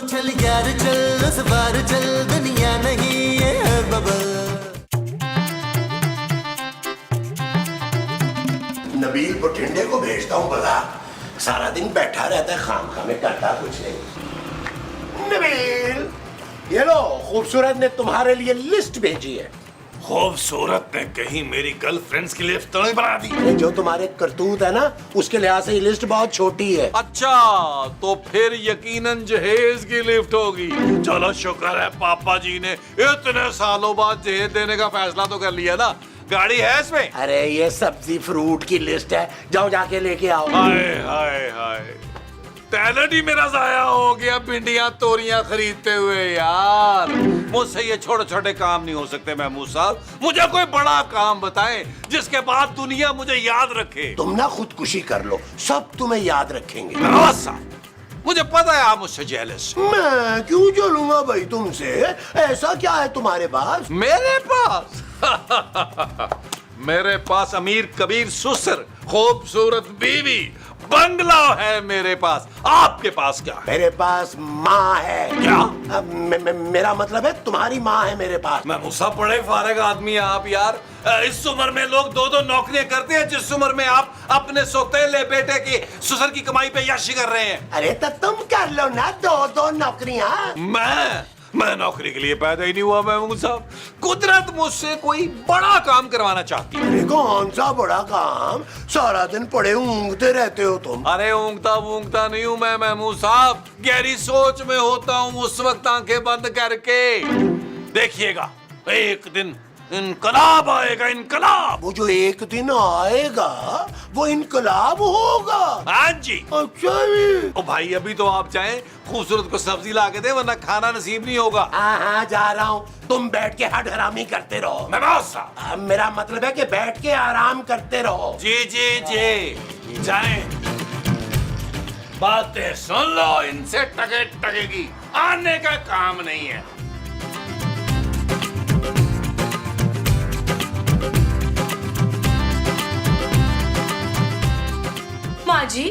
चल यार चल, उस बार चल, दुनिया नहीं ये है बबल। नबील बठिंडे को भेजता हूँ बाजार, सारा दिन बैठा रहता है खाम में, करता कुछ नहीं। नबील, ये लो खूबसूरत ने तुम्हारे लिए लिस्ट भेजी है। खूबसूरत ने कहीं मेरी गर्लफ्रेंड्स की लिस्ट तो नहीं बना दी? जो तुम्हारे करतूत है ना, उसके लिहाज से ये लिस्ट बहुत छोटी है। अच्छा, तो फिर यकीनन जहेज की लिफ्ट होगी। चलो शुक्र है पापा जी ने इतने सालों बाद जहेज देने का फैसला तो कर लिया ना। गाड़ी है इसमें? अरे ये सब्जी फ्रूट की लिस्ट है, जाओ जाके लेके आओ। हाय हाय हाय, टैलेंट ही मेरा जाया हो गया भिंडियां तोरियां खरीदते हुए। यार मुझसे ये छोटे छोटे काम नहीं हो सकते महमूद साहब, मुझे कोई बड़ा काम बताएं जिसके बाद दुनिया मुझे याद रखे। तुम ना खुदकुशी कर लो, सब तुम्हें याद रखेंगे। मुझे पता है आप मुझसे जेलस। मैं क्यों जलूंगा भाई तुमसे? ऐसा क्या है तुम्हारे पास? मेरे पास मेरे पास अमीर कबीर सुसर, खूबसूरत बीवी, बंगला है मेरे पास। आपके पास क्या है? मेरे पास माँ है। क्या? मेरा मतलब है तुम्हारी माँ है मेरे पास। मैं मुसा पढ़े फारग आदमी है आप यार। इस उम्र में लोग दो दो नौकरियां करते हैं जिस उम्र में आप अपने सौतेले बेटे की ससुर की कमाई पे यश कर रहे हैं। अरे तो तुम कर लो ना दो नौकरियां। मैं नौकरी के लिए पैदा ही नहीं हुआ महमूद साहब। कुदरत मुझसे कोई बड़ा काम करवाना चाहती है। कौन सा बड़ा काम? सारा दिन पड़े ऊँगते रहते हो तुम। अरे ऊँगता नहीं हूँ मैं महमूद साहब, गहरी सोच में होता हूँ उस वक्त आंखें बंद करके। देखिएगा एक दिन इनकलाब आएगा, इनकलाब। वो जो एक दिन आएगा वो इनकलाब होगा। हाँ जी। अच्छा जी। ओ भाई अभी तो आप चाहें खूबसूरत को सब्जी ला के दे, वरना खाना नसीब नहीं होगा। हाँ जा रहा हूँ, तुम बैठ के हट हरामी करते रहो। मेरा मतलब है कि बैठ के आराम करते रहो। जी जाएं। बातें सुन लो, इनसे टकेगी आने का काम नहीं है। माँ जी,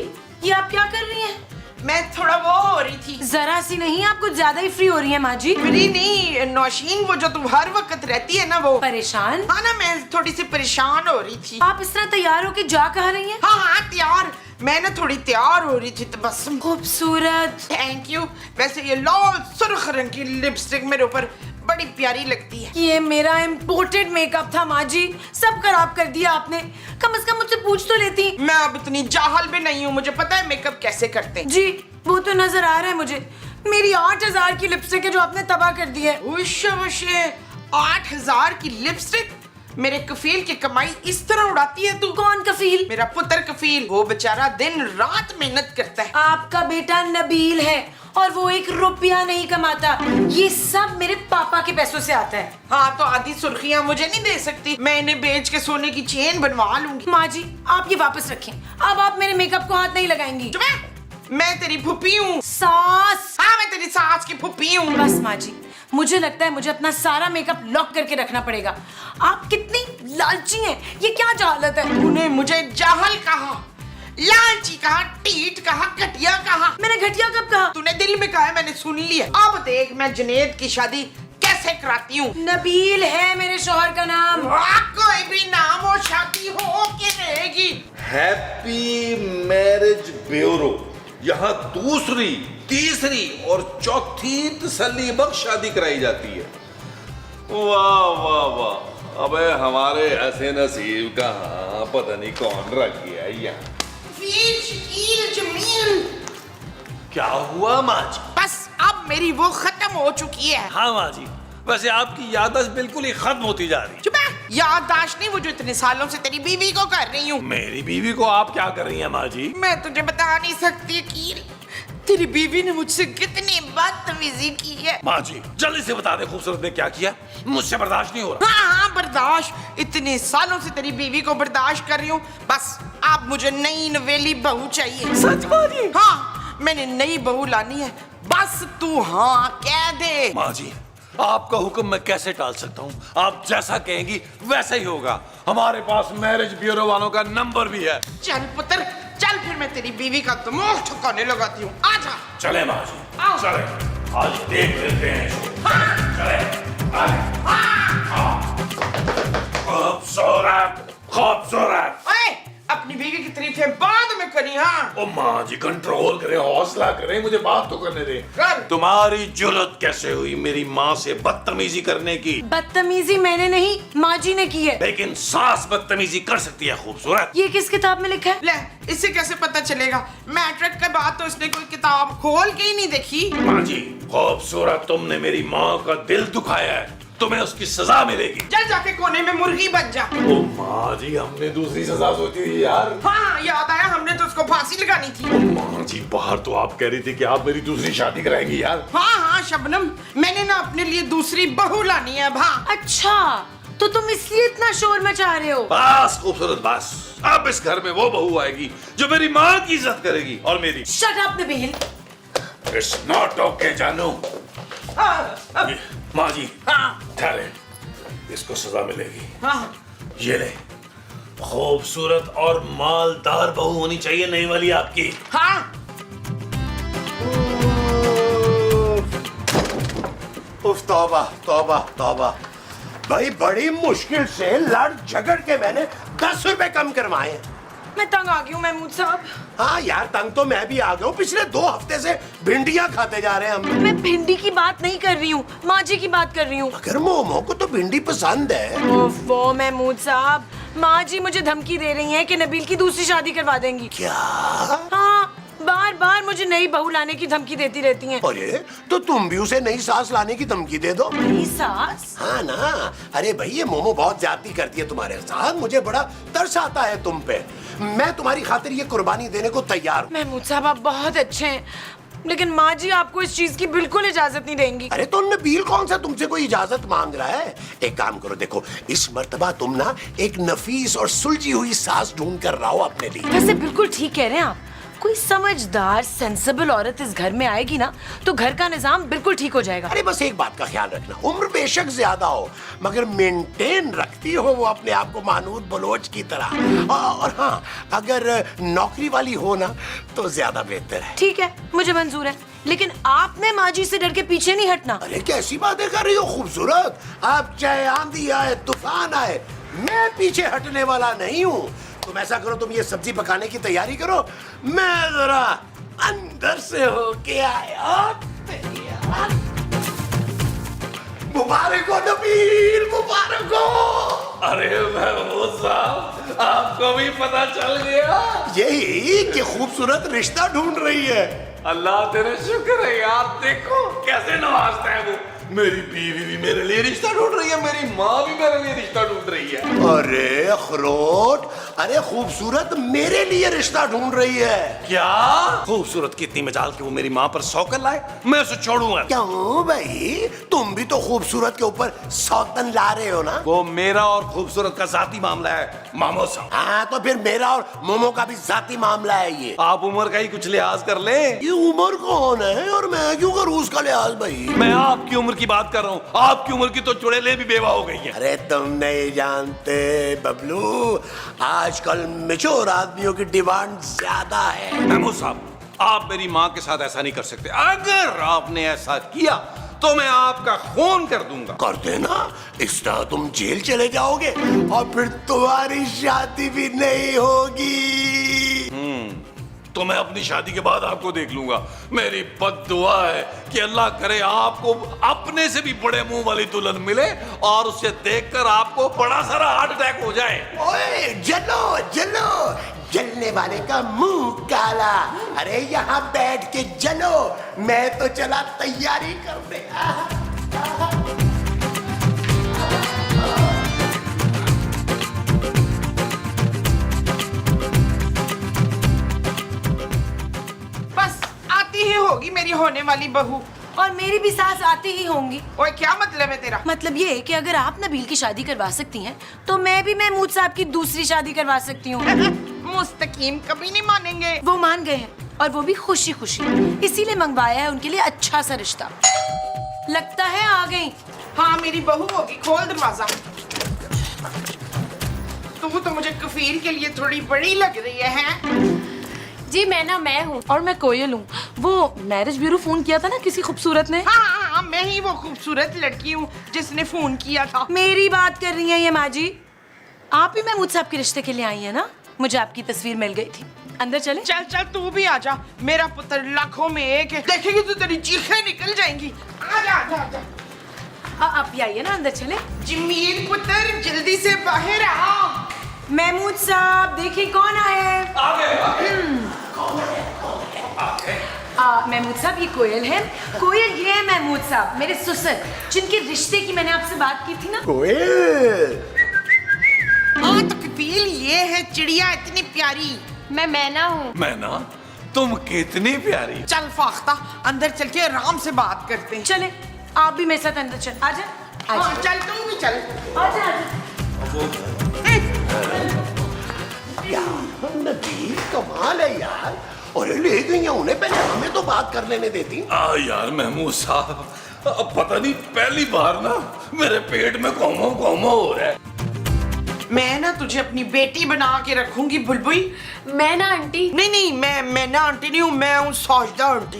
ये आप क्या कर रही हैं? मैं थोड़ा वो हो रही थी। जरा सी नहीं, आप कुछ ज्यादा ही फ्री हो रही हैं माँ जी। फ्री नहीं नौशीन, वो जो तुम हर वक्त रहती है ना वो। परेशान? हाँ ना, मैं थोड़ी सी परेशान हो रही थी। आप इस तरह तैयार होके जा कहाँ रही हैं? हाँ तैयार, मैं ना थोड़ी तैयार हो रही थी तो बस। खूबसूरत। Thank you. वैसे ये लाल सुर्ख रंग की लिपस्टिक मेरे ऊपर बड़ी प्यारी लगती है। ये मेरा इम्पोर्टेड मेकअप था माँ जी, सब खराब कर दिया आपने। कम से कम मुझसे पूछ तो लेती। मैं अब इतनी जाहल भी नहीं हूँ, मुझे पता है मेकअप कैसे करते हैं। जी वो तो नजर आ रहा है मुझे। मेरी 8000 की लिपस्टिक है जो आपने तबाह कर दी है। 8000 की लिपस्टिक? मेरे कफील की कमाई इस तरह उड़ाती है तू? कौन कफील? मेरा पुत्र कफील, वो बेचारा दिन रात मेहनत करता है। आपका बेटा नबील है और वो 1 रुपया नहीं कमाता। ये सब मेरे पापा के पैसों से आता है। हाँ तो आधी सुर्खियाँ मुझे नहीं दे सकती, मैं इन्हें बेच के सोने की चेन बनवा लूंगी। माँ जी आप ये वापस रखें, अब आप मेरे मेकअप को हाथ नहीं लगाएंगी। मैं तेरी फूफी हूँ। सास? हाँ मैं तेरी सास की फूफी हूँ। बस माँ जी, मुझे लगता है मुझे अपना सारा मेकअप लॉक करके रखना पड़ेगा। आप कितनी लालची हैं, ये क्या जाहलत है? तूने मुझे जाहल कहा, लालची कहा, टीट कहा, घटिया कहा। मैंने घटिया कब कहा? तूने दिल में कहा है, मैंने सुन लिया। अब देख मैं जुनैद की शादी कैसे कराती हूँ। नबील है मेरे शौहर का नाम। कोई भी नाम हो, शादी हो के रहेगी। हैप्पी मैरिज ब्यूरो यहाँ दूसरी, तीसरी और चौथी तसल्ली बख्श शादी कराई जाती है। वाह वाह वाह, अबे हमारे ऐसे नसीब कहाँ, पता नहीं कौन रख गया यहाँ। जमील क्या हुआ माँ जी? बस अब मेरी वो खत्म हो चुकी है। हाँ माँ जी, वैसे आपकी याददाश्त बिल्कुल ही खत्म होती जा रही है। याददाश्त नहीं, वो जो इतने सालों से तेरी बीवी को कर रही हूँ। मेरी बीवी को आप क्या कर रही हैं माँ जी? मैं तुझे बता नहीं सकती कि तेरी बीवी ने मुझसे कितनी बदतमीजी की है। माँ जी जल्दी से बता दे खूबसूरत ने क्या किया, मुझसे बर्दाश्त नहीं हो रहा। हाँ बर्दाश्त, इतने सालों से तेरी बीवी को बर्दाश्त कर रही हूँ। बस अब मुझे नई नवेली बहू चाहिए। सच बात? हाँ मैंने नई बहू लानी है, बस तू हाँ कह दे। माँ जी आपका हुक्म मैं कैसे टाल सकता हूँ, आप जैसा कहेंगी वैसा ही होगा। हमारे पास मैरिज ब्यूरो वालों का नंबर भी है। चल पुत्र चल, फिर मैं तेरी बीवी का दिमाग ठिकाने लगाती हूँ। आजा। चले माँ जी, आओ। चले। आज देख लेते हैं इसको। चले, खूबसूरत खूबसूरत। ओए, अपनी बीवी की तारीफें बाद में करी। हाँ ओ माँ जी कंट्रोल करें, हौसला करें, मुझे बात तो करने दें। कर। तुम्हारी जुर्रत कैसे हुई मेरी माँ से बदतमीजी करने की? बदतमीजी मैंने नहीं, माँ जी ने की है। लेकिन सास बदतमीजी कर सकती है खूबसूरत। ये किस किताब में लिखा है? ले, इससे कैसे पता चलेगा? मैट्रिक के बाद तो इसने कोई किताब खोल के ही नहीं देखी। माँ जी खूबसूरत, तुमने मेरी माँ का दिल दुखाया है, तुम्हें उसकी सजा मिलेगी। चल जाके कोने में मुर्गी बन जा। ओ माँ जी, हमने दूसरी सजा सोची थी यार। हाँ याद आया, हमने तो उसको फांसी लगानी थी। माँ जी बाहर तो आप कह रही थी कि आप मेरी दूसरी शादी कराएंगी यार। हाँ हाँ शबनम, मैंने ना अपने लिए दूसरी बहू लानी है। हाँ अच्छा, तो तुम इसलिए इतना शोर मचा रहे हो? बस खूबसूरत बस, अब इस घर में वो बहू आएगी जो मेरी माँ की इज्जत करेगी और मेरी। Shut up Nabeel. It's not okay जानू। ये, माँ जी ठहरे, इसको सजा मिलेगी। हाँ ये ले, खूबसूरत और मालदार बहू होनी चाहिए नई वाली आपकी। हाँ। उफ, तौबा तौबा तौबा। भाई बड़ी मुश्किल से लड़ झगड़ के मैंने 10 रुपए कम करवाए हैं। मैं तंग आ गई हूँ महमूद साहब। हाँ यार, तंग तो मैं भी आ गया हूँ। पिछले 2 हफ्ते से भिंडियां खाते जा रहे हैं हम। मैं भिंडी की बात नहीं कर रही हूँ, माँ जी की बात कर रही हूँ। अगर मोमो को तो भिंडी पसंद है। ओफो महमूद साहब, माँ जी मुझे धमकी दे रही हैं कि नबील की दूसरी शादी करवा देंगी। क्या? हाँ, बार बार मुझे नई बहू लाने की धमकी देती रहती हैं। अरे तो तुम भी उसे नई सास लाने की धमकी दे दो। नई सास? हाँ ना। अरे भाई ये मोमो बहुत ज्यादती करती है तुम्हारे साथ, मुझे बड़ा तरस आता है तुम पे। मैं तुम्हारी खातिर ये कुर्बानी देने को तैयार हूँ। महमूद साहब आप बहुत अच्छे हैं, लेकिन माँ जी आपको इस चीज की बिल्कुल इजाजत नहीं देंगी। अरे तो नबील कौन सा तुमसे कोई इजाजत मांग रहा है? एक काम करो, देखो इस मर्तबा तुम ना एक नफीस और सुलझी हुई सास ढूंढ कर लाओ अपने लिए। वैसे बिल्कुल ठीक कह रहे हैं आप। कोई समझदार सेंसिबल औरत इस घर में आएगी ना तो घर का निजाम बिल्कुल ठीक हो जाएगा। अरे बस एक बात का ख्याल रखना, उम्र बेशक ज्यादा हो मगर मेंटेन रखती हो वो अपने आप को मानूद बलोच की तरह। और हाँ, अगर नौकरी वाली हो ना तो ज्यादा बेहतर है। ठीक है, मुझे मंजूर है, लेकिन आपने माँ जी से डर के पीछे नहीं हटना। अरे कैसी बातें कर रही हो खूबसूरत? आप चाहे आंधी आए तूफान आए, मैं पीछे हटने वाला नहीं हूँ। तुम ऐसा करो, तुम ये सब्जी पकाने की तैयारी करो, मैं जरा अंदर से होके आया। मुबारक हो नबील, मुबारक हो। अरे महमूद साहब, आपको भी पता चल गया? यही कि खूबसूरत रिश्ता ढूंढ रही है। अल्लाह तेरे शुक्र है यार, देखो कैसे नवाजता है वो। मेरी बीवी भी मेरे लिए रिश्ता ढूंढ रही है, मेरी माँ भी मेरे लिए रिश्ता ढूंढ रही है। अरे अखरोट, अरे खूबसूरत मेरे लिए रिश्ता ढूंढ रही है। क्या खूबसूरत कितनी मजाल कि वो मेरी माँ पर सौकन लाए, मैं उसे छोड़ूंगा? क्यों भाई, तुम भी तो खूबसूरत के ऊपर सौतन ला रहे हो ना? वो मेरा और खूबसूरत का जाती मामला है मामो साहब। हाँ तो फिर मेरा और मोमो का भी जाती मामला है ये। आप उम्र का ही कुछ लिहाज कर ले। ये उम्र कौन है और मैं क्यों करूँ उसका लिहाज भाई? मैं आपकी उम्र की बात कर रहा हूँ, आपकी उम्र की तो चुड़ैलें भी बेवा हो गई हैं। अरे तुम नहीं जानते बबलू, आजकल मैच्योर आदमियों की डिमांड ज्यादा है। महमूद साहब, आप मेरी माँ के साथ ऐसा नहीं कर सकते। अगर आपने ऐसा किया तो मैं आपका खून कर दूंगा। कर देना, इस तरह तुम जेल चले जाओगे और फिर तुम्हारी शादी भी नहीं होगी। तो मैं अपनी शादी के बाद आपको देख लूंगा। मेरी बद्दुआ है कि अल्लाह करे आपको अपने से भी बड़े मुंह वाली दुल्हन मिले और उसे देखकर आपको बड़ा सारा हार्ट अटैक हो जाए। ओए जलो जलो, जलने वाले का मुंह काला। अरे यहाँ बैठ के जलो, मैं तो चला तैयारी करने। बस आती ही होगी मेरी होने वाली बहू। और मेरी भी सास आती ही होंगी। ओए क्या मतलब है तेरा? मतलब ये कि अगर आप नबील की शादी करवा सकती हैं तो मैं भी महमूद साहब की दूसरी शादी करवा सकती हूँ। मुस्तकीम कभी नहीं मानेंगे। वो मान गए हैं और वो भी खुशी खुशी, इसीलिए मंगवाया है उनके लिए अच्छा सा रिश्ता। लगता है आ गई। हाँ मेरी बहू होगी, खोल दरवाजा। तू तो मुझे कफील के लिए थोड़ी बड़ी लग रही है? जी मैं हूँ। और मैं कोयल हूँ। वो मैरिज ब्यूरो फोन किया था ना किसी खूबसूरत ने। हाँ, मैं ही वो खूबसूरत लड़की हूँ जिसने फोन किया था। मेरी बात कर रही है ये माँ जी। आप ही महमूद साहब के रिश्ते के लिए आई है ना? मुझे आपकी तस्वीर मिल गई थी। अंदर चले? चल चल तू भी आ जा, मेरा पुत्र लाखों में एक है, देखेगी तो तेरी चीखें निकल जाएंगी। आजा आजा आजा। आप ही आइए ना, अंदर चले। जमील पुत्र जल्दी से बाहर आ। महमूद साहब देखिए कौन आया है। महमूद साहब ये कोयल है। कोयल ये है महमूद साहब, मेरे ससुर, जिनके रिश्ते की मैंने आपसे बात की थी ना। कोयल, हाँ तो कपिल ये है चिड़िया इतनी प्यारी। मैं मैना हूँ। मैना, तुम कितनी प्यारी। चल फाख्ता अंदर चल के आराम से बात करते हैं। चले आप भी मेरे साथ अंदर चल। आजा हाँ, चल तू भी चल। आजा आजा। यार नबील कमाल है यार। और ले गई हैं उन्हें, पहले हमें तो बात कर लेने देती। यार महमूद साहब, अब पता नहीं पहली बार ना मेरे पेट में कोमो कोमो हो रहा है। मैं ना तुझे अपनी बेटी बना के रखूंगी बुलबुल। मैं ना आंटी। नहीं मैं ना आंटी नहीं हूँ, मैं हूँ साजदा आंटी।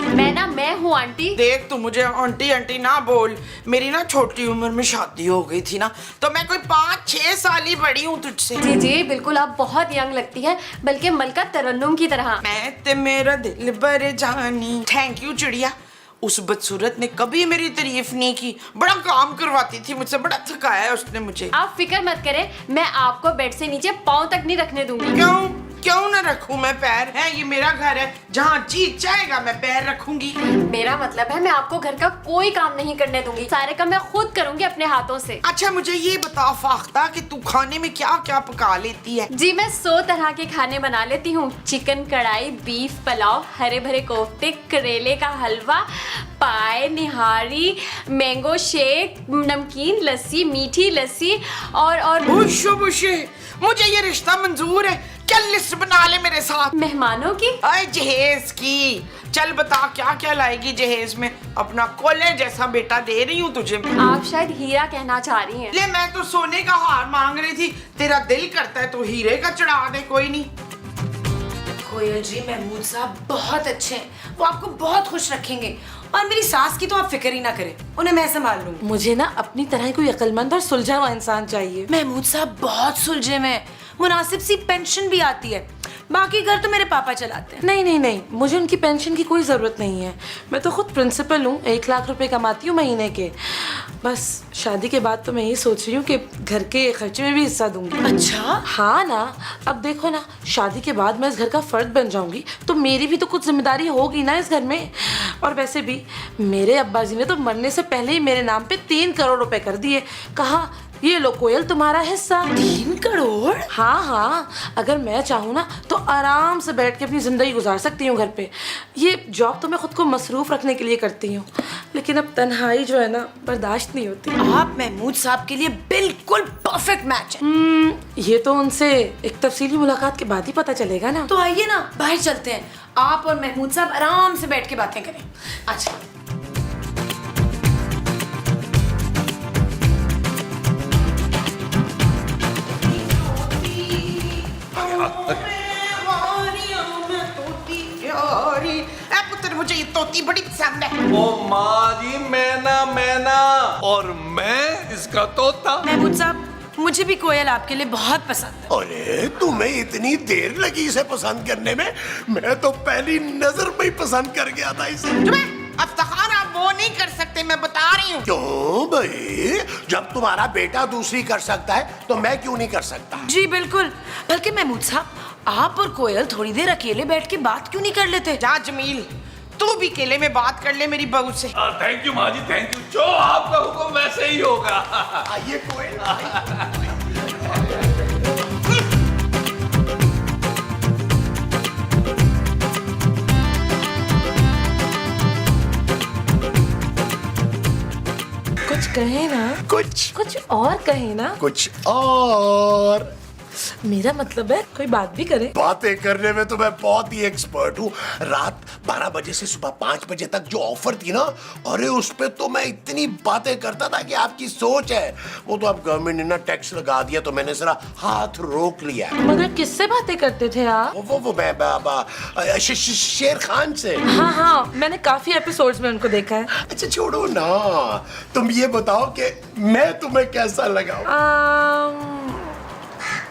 मैं हूँ आंटी। देख तू मुझे आंटी आंटी ना बोल, मेरी ना छोटी उम्र में शादी हो गई थी ना, तो मैं कोई 5-6 साल ही बड़ी हूँ तुझसे। जी जी बिल्कुल, आप बहुत यंग लगती है, बल्कि मलका तरन्नुम की तरह। मैं ते मेरा दिल भर जानी। थैंक यू चिड़िया। उस बदसूरत ने कभी मेरी तारीफ नहीं की, बड़ा काम करवाती थी मुझसे, बड़ा थकाया है उसने मुझे। आप फिक्र मत करें, मैं आपको बेड से नीचे पाँव तक नहीं रखने दूंगी। क्यों ना रखूं मैं पैर? है ये मेरा घर है, जहाँ जी चाहेगा मैं पैर रखूंगी। मेरा मतलब है मैं आपको घर का कोई काम नहीं करने दूंगी, सारे काम मैं खुद करूंगी अपने हाथों से। अच्छा मुझे ये बता फाख्ता कि तू खाने में क्या क्या पका लेती है? जी मैं 100 तरह के खाने बना लेती हूँ। चिकन कढ़ाई, बीफ पुलाव, हरे भरे कोफ्ते, करेले का हलवा, पाए, निहारी, मैंगो शेक, नमकीन लस्सी, मीठी लस्सी और मुझे ये रिश्ता मंजूर है। क्या लिस्ट बना ले मेरे साथ। मेहमानों की? अरे जहेज की। चल बता क्या क्या लाएगी जहेज में। अपना कोले जैसा बेटा दे रही हूँ तुझे। आप शायद हीरा कहना चाह रही हैं। ले मैं तो सोने का हार मांग रही थी, तेरा दिल करता है तो हीरे का चढ़ा दे। कोई नहीं। कोयल जी महमूद साहब बहुत अच्छे हैं, वो आपको बहुत खुश रखेंगे। और मेरी सास की तो आप फिक्र ही ना करें, उन्हें मैं संभाल लूंगी। मुझे ना अपनी तरह कोई अक्लमंद और सुलझा हुआ इंसान चाहिए। महमूद साहब बहुत सुलझे में, मुनासिब सी पेंशन भी आती है, बाकी घर तो मेरे पापा चलाते हैं। नहीं, मुझे उनकी पेंशन की कोई ज़रूरत नहीं है। मैं तो खुद प्रिंसिपल हूँ, 1 लाख रुपए कमाती हूँ महीने के। बस शादी के बाद तो मैं ये सोच रही हूँ कि घर के खर्चे में भी हिस्सा दूंगी। अच्छा? हाँ ना, अब देखो ना, शादी के बाद मैं इस घर का फर्द बन जाऊंगी तो मेरी भी तो कुछ जिम्मेदारी होगी ना इस घर में। और वैसे भी मेरे अब्बा जी ने तो मरने से पहले ही मेरे नाम पे 3 करोड़ रुपए कर दिए। कहा ये लो कोयल तुम्हारा हिस्सा। 3 करोड़? हाँ, अगर मैं चाहूँ ना तो आराम से बैठ के अपनी ज़िंदगी गुजार सकती हूँ घर पे। ये जॉब तो मैं खुद को मसरूफ़ रखने के लिए करती हूँ, लेकिन अब तन्हाई जो है ना बर्दाश्त नहीं होती। आप महमूद साहब के लिए बिल्कुल परफेक्ट मैच है। ये तो उनसे एक तफसीली मुलाकात के बाद ही पता चलेगा ना। तो आइए ना बाहर चलते हैं, आप और महमूद साहब आराम से बैठ के बातें करें। अच्छा पुत्र मुझे ये तोती बड़ी पसंद है। ओ माँ जी, मैना और मैं इसका तोता। महमूद साहब मुझे भी कोयल आपके लिए बहुत पसंद है। अरे तुम्हें इतनी देर लगी इसे पसंद करने में? मैं तो पहली नजर में ही पसंद कर गया था इसे। अफ्तार आप वो नहीं कर सकते, मैं बता रही हूँ। क्यों भाई? जब तुम्हारा बेटा दूसरी कर सकता है तो मैं क्यों नहीं कर सकता? जी बिल्कुल, बल्कि महमूद साहब आप और कोयल थोड़ी देर अकेले बैठ के बात क्यों नहीं कर लेते? जा जमील, तू भी केले में बात कर ले मेरी बहू से। थैंक यू माँ जी, थैंक यू। जो आपका हुक्म वैसे ही होगा। आइए कोयल आइए। कुछ कहे ना, कुछ कुछ और कहे ना। कुछ और। मेरा मतलब है कोई बात भी करे। बातें करने में तो मैं बहुत ही एक्सपर्ट हूँ। रात 12 बजे से सुबह 5 बजे तक जो ऑफर थी ना, अरे उस पे तो मैं इतनी बातें करता था कि आपकी सोच है। वो तो अब गवर्नमेंट ने ना टैक्स लगा दिया तो मैंने जरा हाथ रोक लिया। मगर किससे बातें करते थे आप? वो मैं शेर खान से। हाँ हाँ, मैंने काफी एपिसोड्स में उनको देखा है। अच्छा छोड़ो ना, तुम ये बताओ कि मैं तुम्हें कैसा लगा?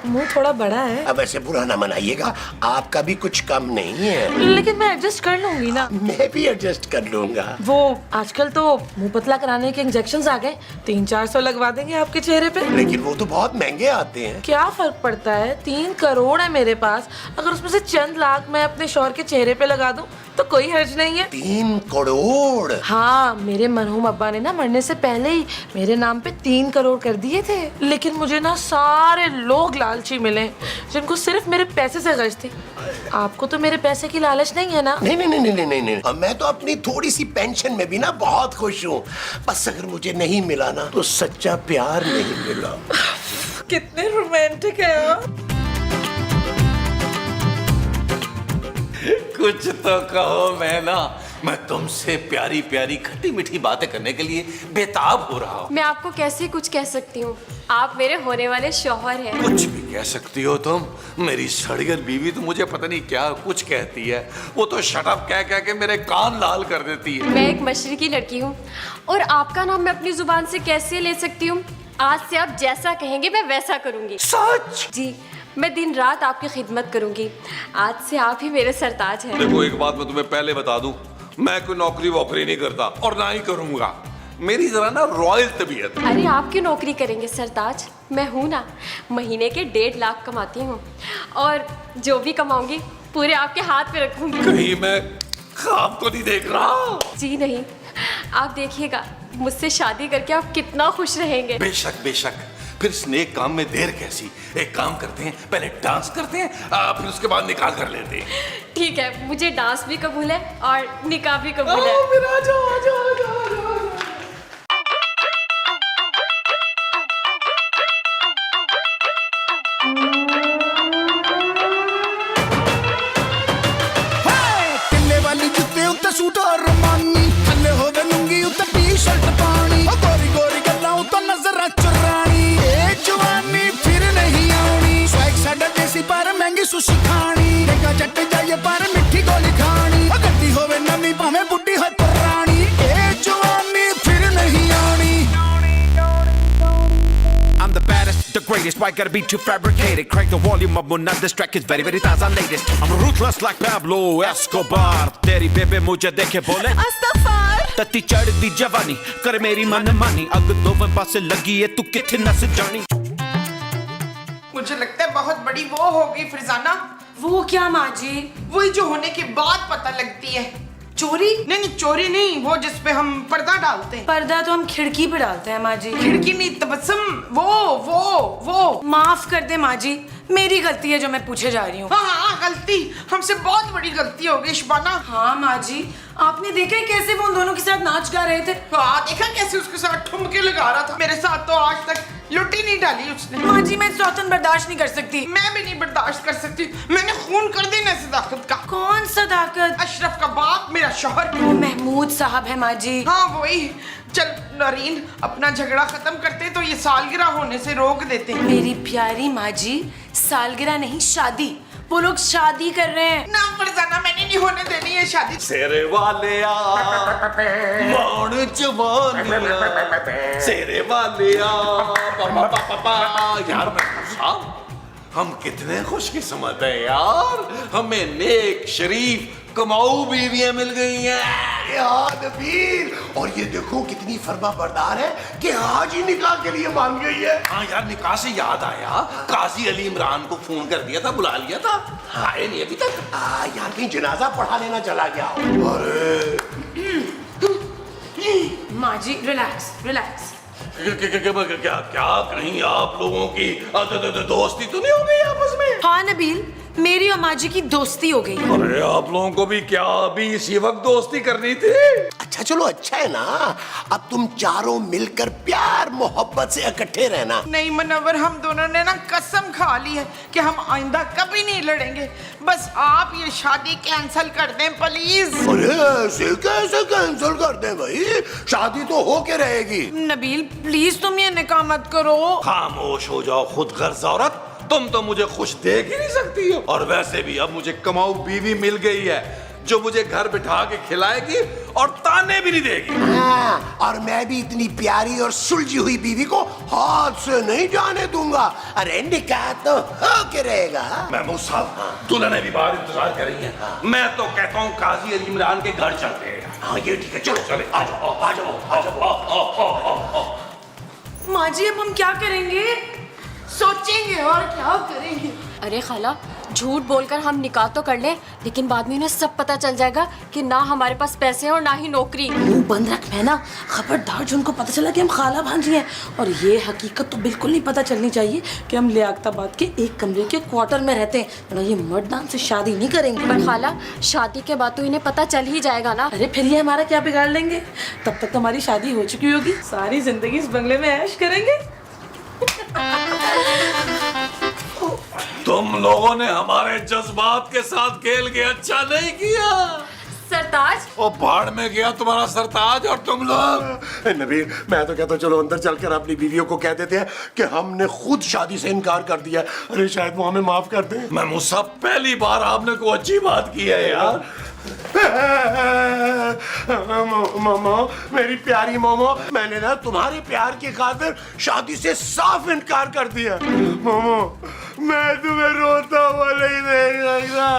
मुंह थोड़ा बड़ा है। अब ऐसे बुरा ना मनाइएगा, आपका भी कुछ कम नहीं है। लेकिन मैं एडजस्ट कर लूंगी ना। मैं भी एडजस्ट कर लूंगा। वो आजकल तो मुंह पतला कराने के इंजेक्शंस आ गए, 300-400 लगवा देंगे आपके चेहरे पे। लेकिन वो तो बहुत महंगे आते हैं। क्या फर्क पड़ता है, 3 करोड़ है मेरे पास, अगर उसमें से चंद लाख मैं अपने शौहर के चेहरे पे लगा दूं तो कोई हर्ज नहीं है। 3 करोड़? हाँ, मेरे मरहूम अब्बा ने ना मरने से पहले ही मेरे नाम पे 3 करोड़ कर दिए थे। लेकिन मुझे ना सारे लोग लालची मिले जिनको सिर्फ मेरे पैसे से गर्ज थी। आपको तो मेरे पैसे की लालच नहीं है ना? नहीं नहीं नहीं नहीं नहीं नहीं, मैं तो अपनी थोड़ी सी पेंशन में भी ना बहुत खुश हूँ। बस अगर मुझे नहीं मिला ना तो सच्चा प्यार नहीं मिला। कितने रोमांटिक है आप। कुछ तो कहो। मैं तुमसे प्यारी प्यारी खट्टी मीठी बातें करने के लिए बेताब हो रहा हूँ। मैं आपको कैसे कुछ कह सकती हूँ, आप मेरे होने वाले शौहर हैं। कुछ भी कह सकती हो तुम। मेरी सड़ियर बीवी तो मुझे पता नहीं क्या कुछ कहती है। वो तो शट अप कह कह के मेरे कान लाल कर देती है। मैं एक मशरिकी लड़की हूँ और आपका नाम मैं अपनी जुबान से कैसे ले सकती हूँ? आज से आप जैसा कहेंगे मैं वैसा करूँगी। सच? जी, मैं दिन रात आपकी खिदमत करूँगी। आज से आप ही मेरे सरताज हैं। देखो, एक बात मैं तुम्हें पहले बता दूं, मैं कोई नौकरी वोकरी नहीं करता और ना ही करूंगा। मेरी जरा ना रॉयल तबीयत है। अरे आप क्यों नौकरी करेंगे सरताज? मैं हूँ ना, महीने के 1.5 लाख कमाती हूँ और जो भी कमाऊंगी पूरे आपके हाथ पे रखूंगी। कहीं मैं ख्वाब तो नहीं देख रहा? जी नहीं, आप देखिएगा मुझसे शादी करके आप कितना खुश रहेंगे। बेशक बेशक, फिर स्नेक काम में देर कैसी। एक काम करते हैं, पहले डांस करते हैं, फिर उसके बाद निकाह कर लेते हैं। ठीक है, मुझे डांस भी कबूल है और निकाह भी कबूल है। फिर आ जाओ आ जाओ आ जाओ आ जाओ। किले वाली जुत्ते उत्ते सूट और रमानी, थल्ले होवे लुंगी उत्ते टी-शर्ट पानी, गोरी गोरी गल्लां उत्ते नजरां चुरानी। ए जवानी फिर नहीं आउनी, स्वैग साडा देसी पर महंगी सुशी खानी, डेगा जट जाइए पर मिठी गोली खानी, गड्डी होवे नवी भाਵੇਂ बुड्ढी हो पुरानी। ए जवानी फिर नहीं आउनी। I'm the baddest, the greatest, why gotta be too fabricated? Crank the volume up, not this track is very, very taza latest. I'm ruthless like Pablo Escobar. तेरी बेबे मुझे देखे बोले अस्तगफार, तत्ती चढ़दी जवानी कर मेरी मनमानी, अग दोवें पासे लगी है तू किथे नस जानी। मुझे लगता है बहुत बड़ी वो होगी फरजाना। वो क्या माँ जी? वही जो होने के बाद पता लगती है। चोरी? नहीं नहीं, चोरी नहीं, वो जिसपे हम पर्दा डालते हैं। पर्दा तो हम खिड़की पे डालते हैं माँ जी। खिड़की नहीं, तबस्सुम, वो। माफ कर दे माँ जी, मेरी गलती है जो मैं पूछे जा रही हूँ। हाँ, गलती हमसे बहुत बड़ी गलती हो गई शबाना। हाँ माँ जी, आपने देखा कैसे वो उन दोनों के साथ नाच गा रहे थे? हाँ, देखा कैसे उसके साथ ठुमके लगा रहा था। मेरे साथ तो आज तक लुटी नहीं डाली उसने। माँ जी, मैं सौतन बर्दाश्त नहीं कर सकती। मैं भी नहीं बर्दाश्त कर सकती। मैंने खून कर देना सदाकत का। कौन सदाकत? अशरफ का बाप, मेरा शौहर। वो महमूद साहब है माँ जी। हाँ वही। चल नरीन, अपना झगड़ा खत्म करते तो ये सालगिरह होने से रोक देते हैं। मेरी प्यारी माँ जी, सालगिरह नहीं शादी। वो लोग शादी कर रहे हैं। ना फरजाना, मैंने नहीं होने देनी है शादी। सेरे वाले आ मौन जवानिया, सेरे वाले आ पा यार साहब, हम कितने खुशकिस्मत हैं यार, हमें नेक शरीफ कमाऊ बीवियां मिल गई हैं यार नबील, और ये देखो कितनी फर्मा बरदार है कि आज ही निकाह के लिए मान गई है। हाँ यार, निकाह से याद आया, काजी अली इमरान को फोन कर दिया था, बुला लिया था, आए नहीं अभी तक। यार कहीं जनाजा पढ़ा लेना चला गया। अरे माँ जी रिलैक्स रिलैक्स। क्या कहीं आप लोगों की दोस्ती तो नहीं हो गई आपस में? हाँ नबील, मेरी और माँ जी की दोस्ती हो गई। अरे आप लोगों को भी क्या अभी इसी वक्त दोस्ती करनी थी? अच्छा अच्छा चलो अच्छा है ना, अब तुम चारों मिलकर प्यार मोहब्बत से इकट्ठे रहना। नहीं मुनव्वर, हम दोनों ने ना कसम खा ली है कि हम आइंदा कभी नहीं लड़ेंगे। बस आप ये शादी कैंसिल कर दें प्लीज। अरे ऐसे कैसे कैंसिल कर दे भाई, शादी तो होके रहेगी। नबील प्लीज तुम ये निकाह मत करो। खामोश हो जाओ खुद गर्ज औरत, तुम तो मुझे खुश देख ही नहीं सकती हो। और वैसे भी अब मुझे कमाऊ बीवी मिल गई है जो मुझे घर बिठा के खिलाएगी और ताने भी नहीं देगी। हाँ, और मैं भी इतनी प्यारी और सुलझी हुई बीवी को हाथ से नहीं जाने दूंगा। अरे निकाह तो होके रहेगा। महमूद साहब, दुल्हन भी बाहर इंतजार कर रही है। मैं तो कहता हूँ काजी अली इमरान के घर चलते हैं। हाँ ये ठीक है, चलो चले, आ जाओ आ जाओ आ जाओ। माँ जी अब हम क्या करेंगे? सोचेंगे और क्या करेंगे। अरे खाला, झूठ बोलकर हम निकाह तो कर लें, लेकिन बाद में इन्हें सब पता चल जाएगा कि ना हमारे पास पैसे हैं और ना ही नौकरी। मुंह बंद रख मैना, खबरदार जो उनको पता चला कि हम खाला भांजी हैं। और ये हकीकत तो बिल्कुल नहीं पता चलनी चाहिए कि हम लियाकताबाद के एक कमरे के क्वार्टर में रहते हैं, वरना ये मर्दान से शादी नहीं करेंगे। पर खाला, शादी के बाद तो इन्हें पता चल ही जाएगा ना। अरे फिर ये हमारा क्या बिगाड़ लेंगे? तब तक तो हमारी शादी हो चुकी होगी, सारी जिंदगी इस बंगले में ऐश करेंगे। तुम लोगों ने हमारे जज्बात के साथ खेल के अच्छा नहीं किया। सरताज, ओ भाड़ में गया तुम्हारा सरताज और तुम लोग। नबील, मैं तो कहता हूँ चलो अंदर चलकर अपनी बीवियों को कह देते हैं कि हमने खुद शादी से इनकार कर दिया। अरे शायद वो हमें माफ कर दें। महमूद साहब, पहली बार आपने कोई अच्छी बात की है यार। मोमो, मेरी प्यारी मोमो, मैंने ना तुम्हारे प्यार की खातिर शादी से साफ इनकार कर दिया। मोमो, मैं तुम्हें रोता हुआ नहीं देखूंगा।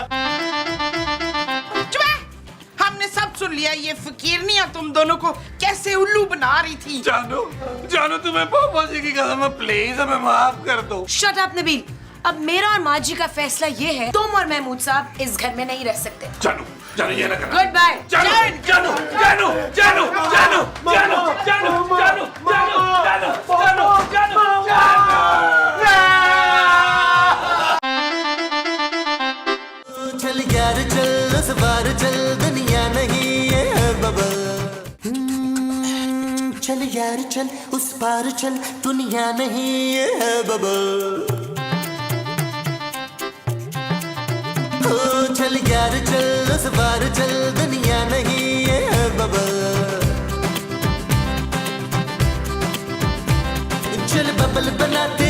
हमने सब सुन लिया। ये फकीरनिया तुम दोनों को कैसे उल्लू बना रही थी। जानू, जानू तुम्हें पापा जी की कसम है, प्लीज हमें माफ कर दो। शट अप नबील, अब मेरा और माँ जी का फैसला ये है, तुम और महमूद साहब इस घर में नहीं रह सकते। जानू, जानू ये ना करना। Good bye. जानू, जानू, जानू, जानू, जानू, जानू, जानू, जानू, जानू, जानू, जानू, चल यार चल, उस बार चल, दुनिया नहीं है बबल। चल यार चल, उस पार चल, दुनिया नहीं है बबल। ओ चल यार चल, उस पार चल, दुनिया नहीं है बबल। चल बबल बनाते